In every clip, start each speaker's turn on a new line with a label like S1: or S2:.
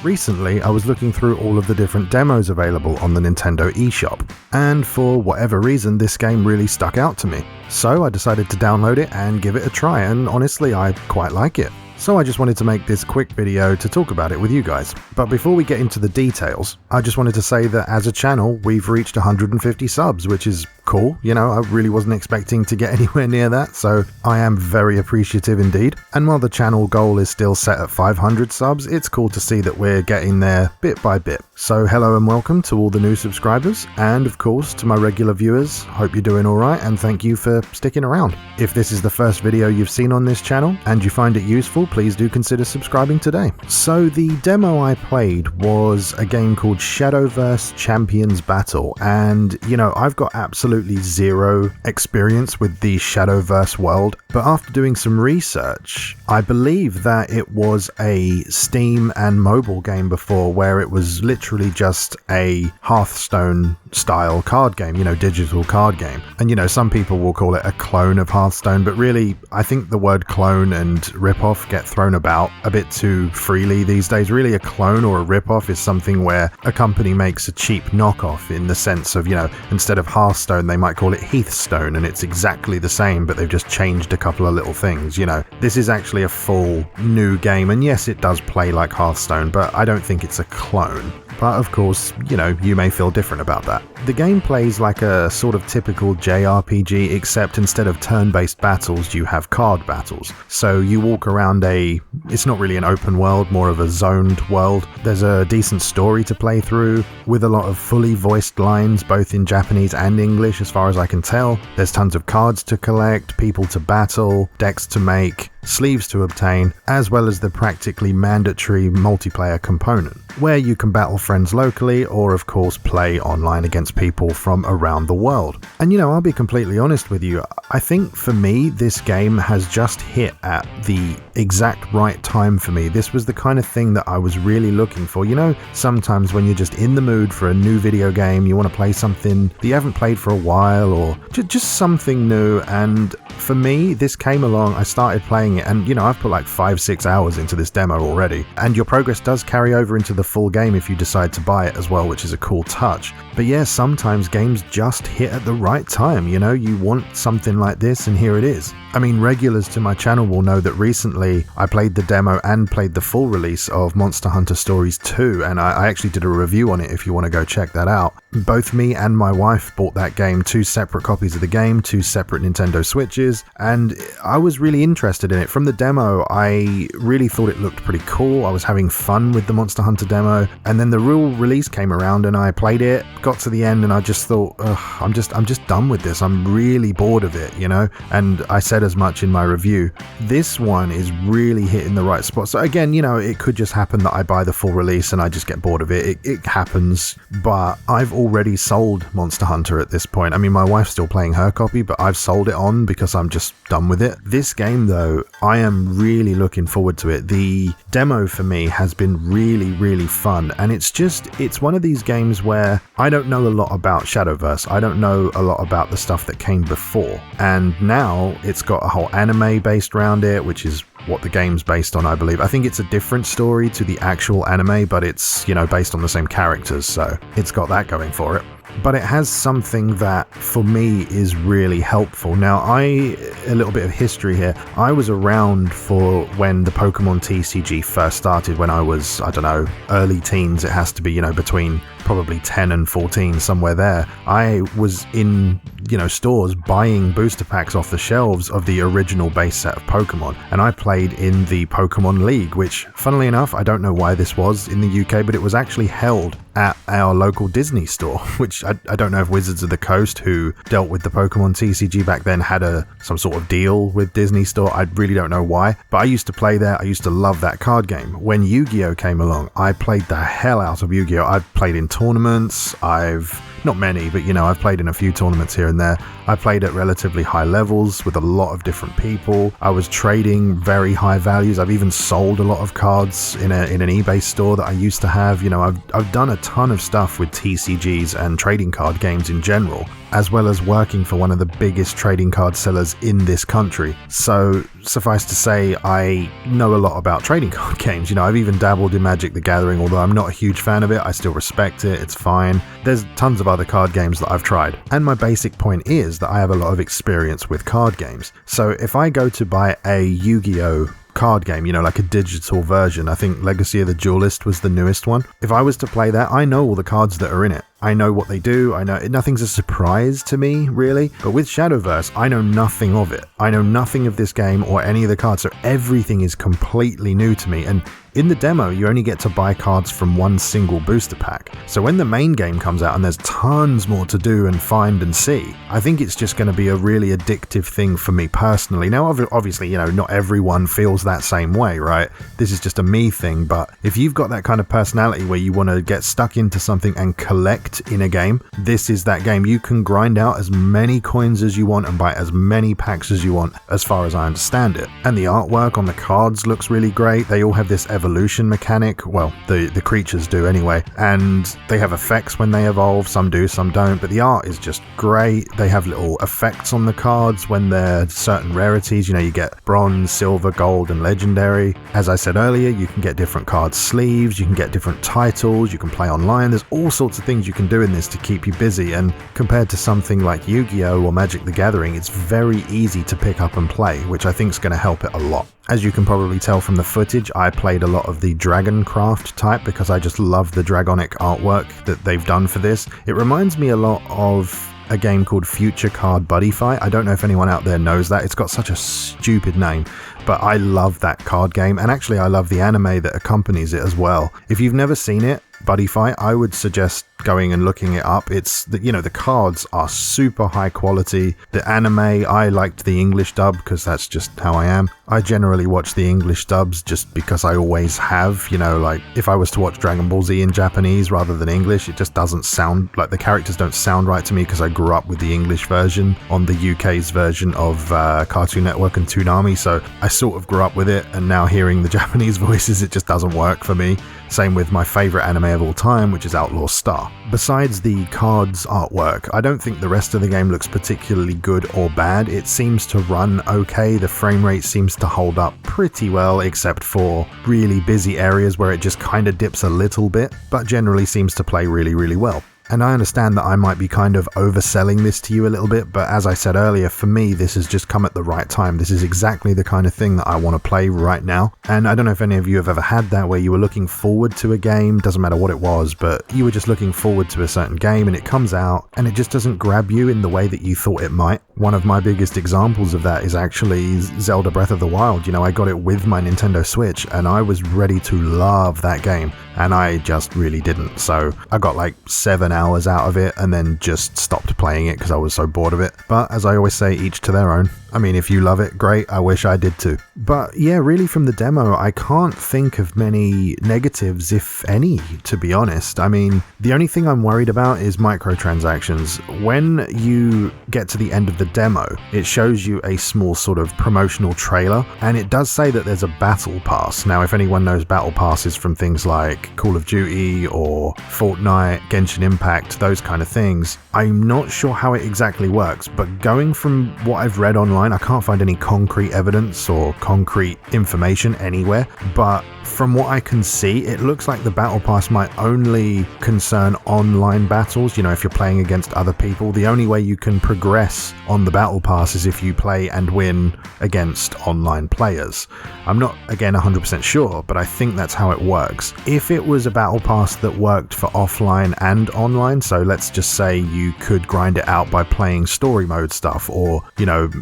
S1: Recently, I was looking through all of the different demos available on the Nintendo eShop, and for whatever reason, this game really stuck out to me. So I decided to download it and give it a try, and honestly, I quite like it. So I just wanted to make this quick video to talk about it with you guys. But before we get into the details, I just wanted to say that as a channel, we've reached 150 subs, which is cool. You know, I really wasn't expecting to get anywhere near that, so I am very appreciative indeed. And while the channel goal is still set at 500 subs, it's cool to see that we're getting there bit by bit. So hello and welcome to all the new subscribers, and of course to my regular viewers, hope you're doing alright and thank you for sticking around. If this is the first video you've seen on this channel and you find it useful, please do consider subscribing today. So the demo I played was a game called Shadowverse Champions Battle, and you know, I've got absolutely zero experience with the Shadowverse world, but after doing some research, I believe that it was a Steam and mobile game before, where it was literally just a Hearthstone style card game, you know, digital card game. And you know, some people will call it a clone of Hearthstone, but really I think the word clone and ripoff get thrown about a bit too freely these days. Really, a clone or a ripoff is something where a company makes a cheap knockoff, in the sense of, you know, instead of Hearthstone they might call it Heathstone, and it's exactly the same but they've just changed a couple of little things. You know, this is actually a full new game, and yes, it does play like Hearthstone, but I don't think it's a clone. But of course, you know, you may feel different about that. The game plays like a sort of typical JRPG, except instead of turn-based battles, you have card battles. So you walk around it's not really an open world, more of a zoned world. There's a decent story to play through, with a lot of fully voiced lines, both in Japanese and English as far as I can tell. There's tons of cards to collect, people to battle, decks to make, sleeves to obtain, as well as the practically mandatory multiplayer component, where you can battle friends locally or of course play online against people from around the world. And you know, I'll be completely honest with you, I think for me this game has just hit at the exact right time for me. This was the kind of thing that I was really looking for. You know, sometimes when you're just in the mood for a new video game, you want to play something that you haven't played for a while, or just something new, and for me this came along. I started playing it, and you know, I've put like 5-6 hours into this demo already, and your progress does carry over into the full game if you decide to buy it as well, which is a cool touch. But yeah, sometimes games just hit at the right time. You know, you want something like this, and here it is. I mean, regulars to my channel will know that recently I played the demo and played the full release of Monster Hunter Stories 2, and I actually did a review on it if you want to go check that out. Both me and my wife bought that game, 2 separate copies of the game, 2 separate Nintendo Switches, and I was really interested in it. From the demo, I really thought it looked pretty cool. I was having fun with the Monster Hunter demo, and then the real release came around and I played it, got to the end, and I just thought, I'm just done with this. I'm really bored of it, you know? And I said as much in my review. This one is really hitting the right spot. So again, you know, it could just happen that I buy the full release and I just get bored of it. It happens, but I've already sold Monster Hunter at this point. I mean, my wife's still playing her copy, but I've sold it on because I'm just done with it. This game though, I am really looking forward to it. The demo for me has been really fun, and it's one of these games where I don't know a lot about Shadowverse. I don't know a lot about the stuff that came before, and now it's got a whole anime based around it, which is what the game's based on, I believe. I think it's a different story to the actual anime, but it's, you know, based on the same characters, so it's got that going for it. But it has something that for me is really helpful. Now, a little bit of history here. I was around for when the Pokemon TCG first started, when I was, I don't know, early teens. It has to be, you know, between probably 10 and 14, somewhere there. I was in, you know, stores buying booster packs off the shelves of the original base set of Pokemon, and I played in the Pokemon League, which, funnily enough, I don't know why this was in the UK, but it was actually held at our local Disney store, which I don't know if Wizards of the Coast, who dealt with the Pokemon TCG back then, had some sort of deal with Disney store. I really don't know why, but I used to play there. I used to love that card game. When Yu-Gi-Oh came along, I played the hell out of Yu-Gi-Oh. I've played in tournaments. Not many, but you know, I've played in a few tournaments here and there. I played at relatively high levels with a lot of different people. I was trading very high values. I've even sold a lot of cards in an eBay store that I used to have. I've done a ton of stuff with TCGs and trading card games in general, as well as working for one of the biggest trading card sellers in this country. So suffice to say, I know a lot about trading card games. I've even dabbled in Magic the Gathering, although I'm not a huge fan of it. I still respect it, it's fine. There's tons of other card games that I've tried. And my basic point is that I have a lot of experience with card games. So if I go to buy a Yu-Gi-Oh! Card game, like a digital version. I think Legacy of the Duelist was the newest one. If I was to play that, I know all the cards that are in it. I know what they do. I know nothing's a surprise to me, really. But with Shadowverse, I know nothing of it. I know nothing of this game or any of the cards, so everything is completely new to me. And in the demo, you only get to buy cards from one single booster pack. So when the main game comes out and there's tons more to do and find and see, I think it's just going to be a really addictive thing for me personally. Now, obviously, not everyone feels that same way, right? This is just a me thing, but if you've got that kind of personality where you want to get stuck into something and collect in a game, this is that game. You can grind out as many coins as you want and buy as many packs as you want, as far as I understand it. And the artwork on the cards looks really great. They all have this evolution mechanic. Well, the creatures do anyway, and they have effects when they evolve. Some do, some don't, but the art is just great. They have little effects on the cards when they're certain rarities. You get bronze, silver, gold, and legendary. As I said earlier, you can get different card sleeves, you can get different titles, you can play online. There's all sorts of things you can do in this to keep you busy, and compared to something like Yu-Gi-Oh! Or Magic the Gathering, it's very easy to pick up and play, which I think is going to help it a lot. As you can probably tell from the footage, I played a lot of the Dragoncraft type because I just love the dragonic artwork that they've done for this. It reminds me a lot of a game called Future Card Buddy Fight. I don't know if anyone out there knows that. It's got such a stupid name, but I love that card game, and actually I love the anime that accompanies it as well. If you've never seen it, Buddy Fight, I would suggest going and looking it up. It's the cards are super high quality. The anime, I liked the English dub because that's just how I am. I generally watch the English dubs just because I always have. Like if I was to watch Dragon Ball Z in Japanese rather than English, it just doesn't sound like, the characters don't sound right to me because I grew up with the English version on the UK's version of Cartoon Network and Toonami, so I sort of grew up with it, and now hearing the Japanese voices, it just doesn't work for me. Same with my favorite anime of all time, which is Outlaw Star. Besides the cards artwork, I don't think the rest of the game looks particularly good or bad. It seems to run okay. The frame rate seems to hold up pretty well, except for really busy areas where it just kind of dips a little bit, but generally seems to play really, really well. And I understand that I might be kind of overselling this to you a little bit, but as I said earlier, for me, this has just come at the right time. This is exactly the kind of thing that I want to play right now. And I don't know if any of you have ever had that, where you were looking forward to a game, doesn't matter what it was, but you were just looking forward to a certain game and it comes out and it just doesn't grab you in the way that you thought it might. One of my biggest examples of that is actually Zelda Breath of the Wild. I got it with my Nintendo Switch and I was ready to love that game, and I just really didn't. So I got like 7 hours out of it and then just stopped playing it because I was so bored of it. But as I always say, each to their own. I mean, if you love it, great. I wish I did too. But yeah, really from the demo, I can't think of many negatives, if any, to be honest. I mean, the only thing I'm worried about is microtransactions. When you get to the end of the demo, it shows you a small sort of promotional trailer, and it does say that there's a battle pass. Now, if anyone knows battle passes from things like Call of Duty or Fortnite, Genshin Impact, those kind of things, I'm not sure how it exactly works, but going from what I've read online, I can't find any concrete evidence or concrete information anywhere, but from what I can see, it looks like the battle pass might only concern online battles. If you're playing against other people, the only way you can progress on the battle pass is if you play and win against online players. I'm not, again, 100% sure, but I think that's how it works. If it was a battle pass that worked for offline and online, so let's just say you could grind it out by playing story mode stuff, or,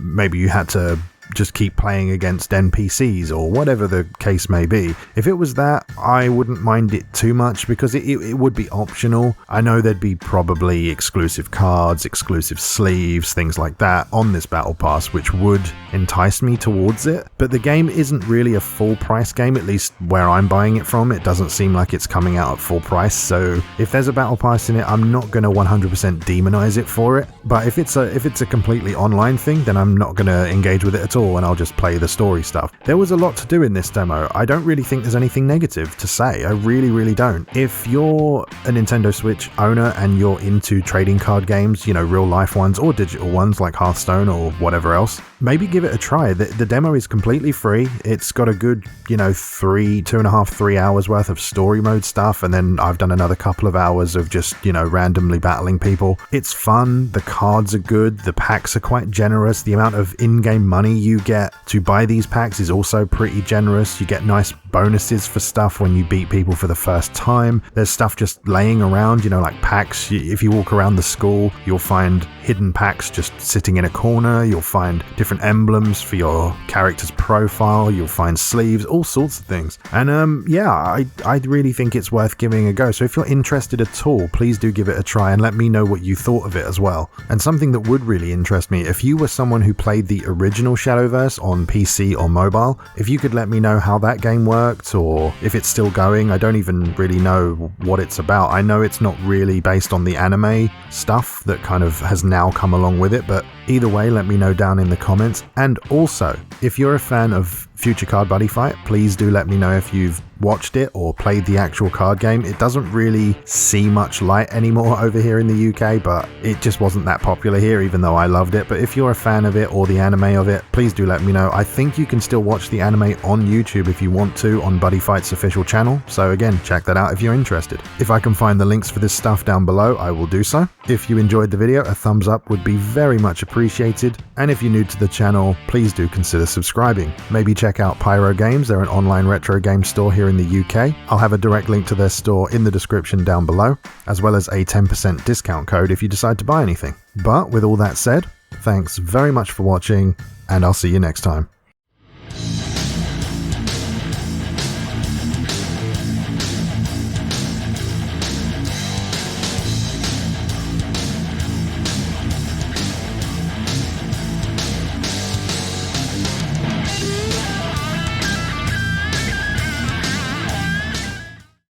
S1: maybe you had to just keep playing against NPCs or whatever the case may be. If it was that, I wouldn't mind it too much because it would be optional. I know there'd be probably exclusive cards, exclusive sleeves, things like that on this battle pass, which would entice me towards it. But the game isn't really a full price game, at least where I'm buying it from. It doesn't seem like it's coming out at full price. So if there's a battle pass in it, I'm not going to 100% demonize it for it. But if it's a completely online thing, then I'm not going to engage with it at all and I'll just play the story stuff. There was a lot to do in this demo. I don't really think there's anything negative to say. I really don't. If you're a Nintendo Switch owner and you're into trading card games, you know, real life ones or digital ones like Hearthstone or whatever else, maybe give it a try. The demo is completely free. It's got a good, you know, 3 hours worth of story mode stuff, and then I've done another couple of hours of just, you know, randomly battling people. It's fun. The cards are good. The packs are quite generous. The amount of in-game money you get to buy these packs is also pretty generous. You get nice bonuses for stuff when you beat people for the first time. There's stuff just laying around, you know, like packs. If you walk around the school, you'll find hidden packs just sitting in a corner. You'll find different emblems for your character's profile. You'll find sleeves, all sorts of things. And yeah, I really think it's worth giving a go. So if you're interested at all, please do give it a try and let me know what you thought of it as well. And something that would really interest me, if you were someone who played the original Shadowverse on PC or mobile, if you could let me know how that game worked or if it's still going. I don't even really know what it's about. I know it's not really based on the anime stuff that kind of has now come along with it, but either way, let me know down in the comments. And also, if you're a fan of Future Card Buddy Fight, please do let me know if you've watched it or played the actual card game. It doesn't really see much light anymore over here in the UK, but it just wasn't that popular here, even though I loved it. But if you're a fan of it or the anime of it, please do let me know. I think you can still watch the anime on YouTube if you want to, on Buddy Fight's official channel. So again, check that out if you're interested. If I can find the links for this stuff down below, I will do so. If you enjoyed the video, a thumbs up would be very much appreciated. And if you're new to the channel, please do consider subscribing. Maybe check out Pyro Games. They're an online retro game store here in the UK. I'll have a direct link to their store in the description down below, as well as a 10% discount code if you decide to buy anything. But with all that said, thanks very much for watching, and I'll see you next time.